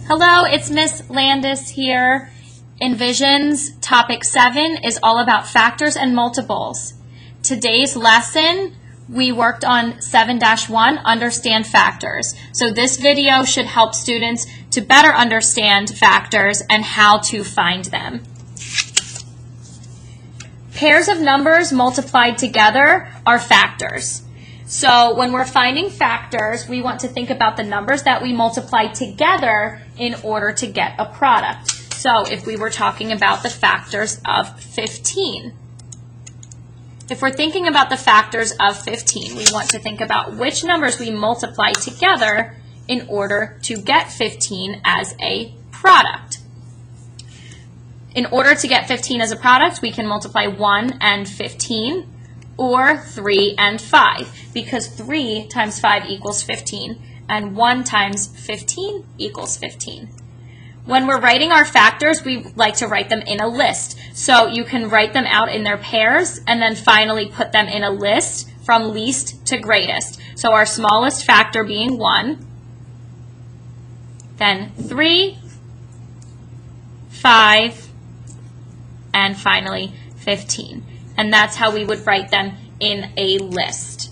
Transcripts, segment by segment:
Hello, it's Miss Landis here. Envisions topic 7 is all about factors and multiples. Today's lesson, we worked on 7-1, understand factors. So this video should help students to better understand factors and how to find them. Pairs of numbers multiplied together are factors. So when we're finding factors, we want to think about the numbers that we multiply together in order to get a product. So if we were talking about the factors of 15, if we're thinking about the factors of 15, we want to think about which numbers we multiply together in order to get 15 as a product. In order to get 15 as a product, we can multiply 1 and 15 or 3 and 5, because 3 times 5 equals 15 and 1 times 15 equals 15. When we're writing our factors, we like to write them in a list. So you can write them out in their pairs and then finally put them in a list from least to greatest. So our smallest factor being 1, then 3, 5, and finally 15. And that's how we would write them in a list.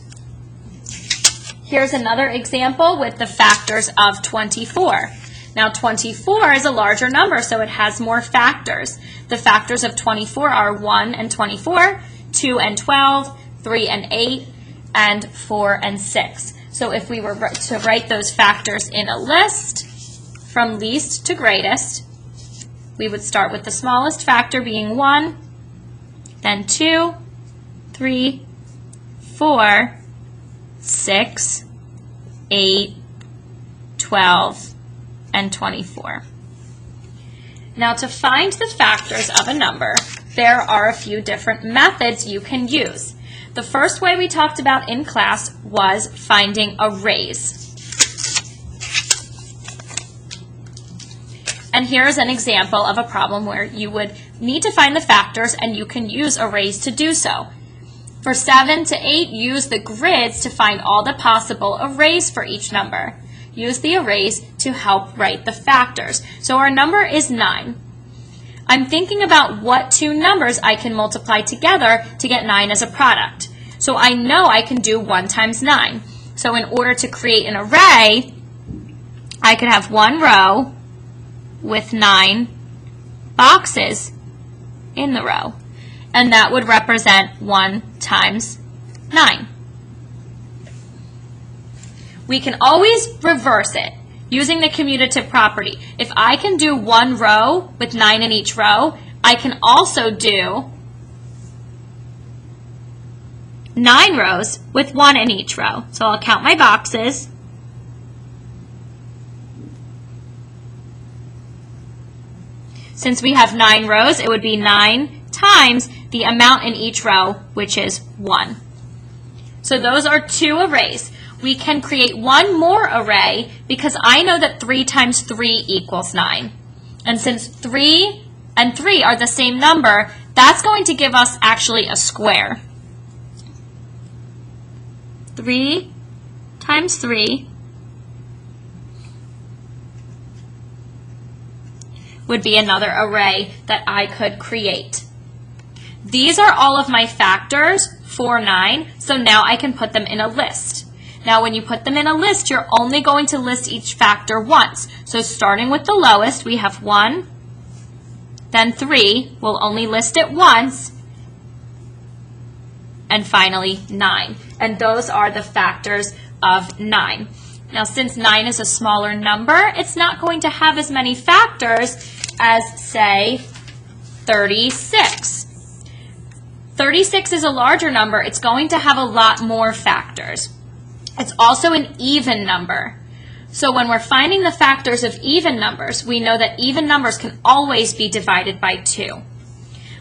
Here's another example with the factors of 24. Now 24 is a larger number, so it has more factors. The factors of 24 are 1 and 24, 2 and 12, 3 and 8, and 4 and 6. So if we were to write those factors in a list from least to greatest, we would start with the smallest factor being 1, then 2, 3, 4, 6, 8, 12, and 24. Now to find the factors of a number, there are a few different methods you can use. The first way we talked about in class was finding arrays. And here's an example of a problem where you would need to find the factors and you can use arrays to do so. For 7 to 8, use the grids to find all the possible arrays for each number. Use the arrays to help write the factors. So our number is 9. I'm thinking about what two numbers I can multiply together to get 9 as a product. So I know I can do 1 times 9. So in order to create an array, I could have one row with 9 boxes in the row. And that would represent 1 times 9. We can always reverse it using the commutative property. If I can do one row with 9 in each row, I can also do 9 rows with 1 in each row. So I'll count my boxes. Since we have 9 rows, it would be 9 times the amount in each row, which is 1. So those are two arrays. We can create one more array because I know that 3 times 3 equals 9. And since 3 and 3 are the same number, that's going to give us actually a square. 3 times 3 would be another array that I could create. These are all of my factors for 9, so now I can put them in a list. Now when you put them in a list, you're only going to list each factor once. So starting with the lowest, we have 1, then 3, we'll only list it once, and finally 9. And those are the factors of 9. Now since 9 is a smaller number, it's not going to have as many factors as, say, 36. 36 is a larger number. It's going to have a lot more factors. It's also an even number. So when we're finding the factors of even numbers, we know that even numbers can always be divided by 2.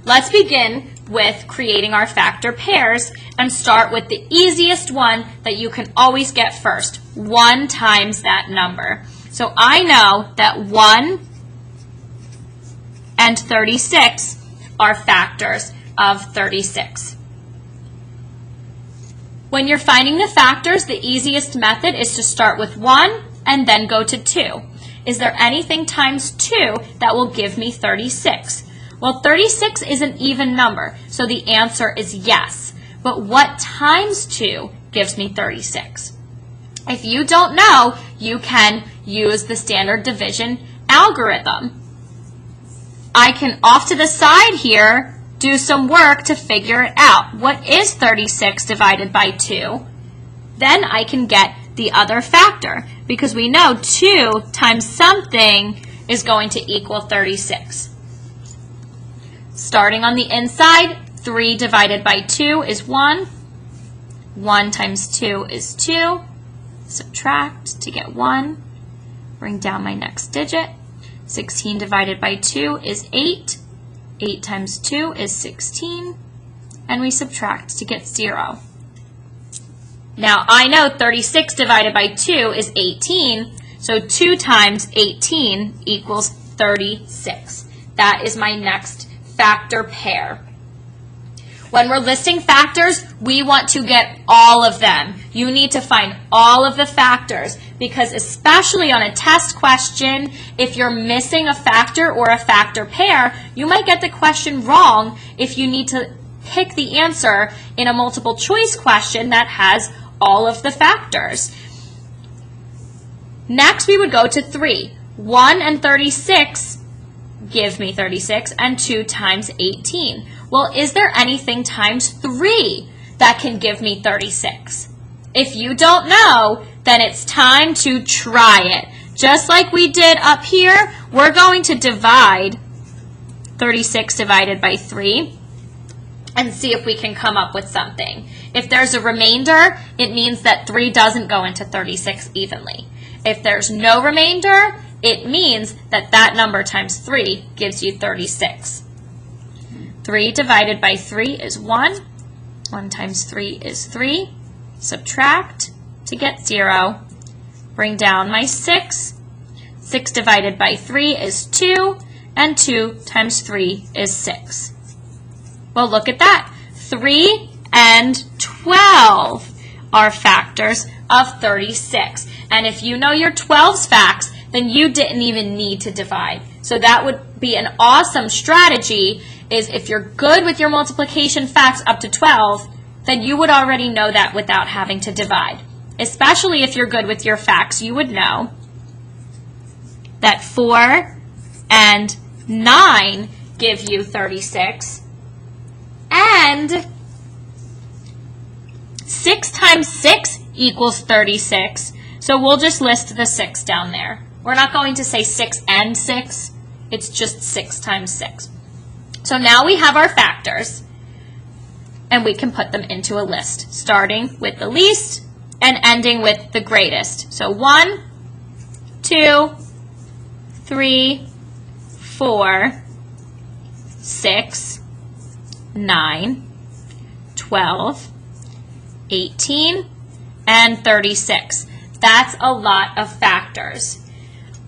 Let's begin with creating our factor pairs and start with the easiest one that you can always get first, 1 times that number. So I know that 1 and 36 are factors of 36. When you're finding the factors, the easiest method is to start with 1 and then go to 2. is there anything times 2 that will give me 36? Well, 36 is an even number, so the answer is yes. But what times 2 gives me 36? If you don't know, you can use the standard division algorithm. I can, off to the side here, do some work to figure it out. What is 36 divided by 2? Then I can get the other factor, because we know 2 times something is going to equal 36. Starting on the inside, 3 divided by 2 is 1. 1 times 2 is 2. Subtract to get 1. Bring down my next digit. 16 divided by 2 is 8. 8 times 2 is 16. And we subtract to get 0. Now, I know 36 divided by 2 is 18, so 2 times 18 equals 36. That is my next factor pair. When we're listing factors, we want to get all of them. You need to find all of the factors, because especially on a test question, if you're missing a factor or a factor pair, you might get the question wrong if you need to pick the answer in a multiple choice question that has all of the factors. Next, we would go to 3. 1 and 36 give me 36, and 2 times 18. Well, is there anything times 3 that can give me 36? If you don't know, then it's time to try it. Just like we did up here, we're going to divide 36 divided by 3 and see if we can come up with something. If there's a remainder, it means that 3 doesn't go into 36 evenly. If there's no remainder, it means that that number times 3 gives you 36. 3 divided by 3 is 1. 1 times 3 is 3. Subtract to get 0. Bring down my 6. 6 divided by 3 is 2. And 2 times 3 is 6. Well, look at that. 3 and 12 are factors of 36. And if you know your 12's facts, then you didn't even need to divide. So that would be an awesome strategy, is if you're good with your multiplication facts up to 12, then you would already know that without having to divide. Especially if you're good with your facts, you would know that 4 and 9 give you 36, and 6 times 6 equals 36. So we'll just list the 6 down there. We're not going to say 6 and 6. It's just 6 times 6. So now we have our factors, and we can put them into a list, starting with the least and ending with the greatest. So 1, 2, 3, 4, 6, 9, 12, 18, and 36. That's a lot of factors.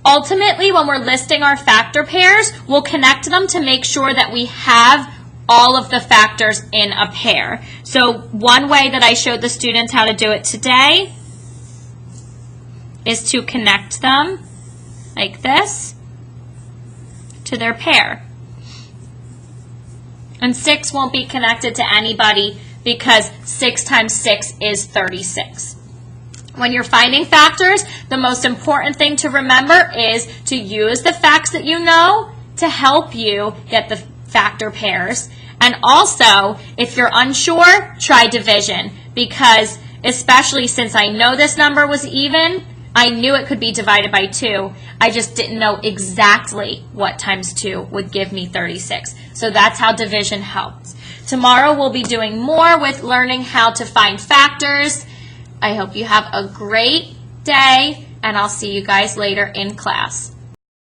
Ultimately, when we're listing our factor pairs, we'll connect them to make sure that we have all of the factors in a pair. So one way that I showed the students how to do it today is to connect them like this to their pair. And 6 won't be connected to anybody because 6 times 6 is 36. When you're finding factors, the most important thing to remember is to use the facts that you know to help you get the factor pairs. And also, if you're unsure, try division, because especially since I know this number was even, I knew it could be divided by 2. I just didn't know exactly what times 2 would give me 36. So that's how division helps. Tomorrow we'll be doing more with learning how to find factors. I hope you have a great day, and I'll see you guys later in class.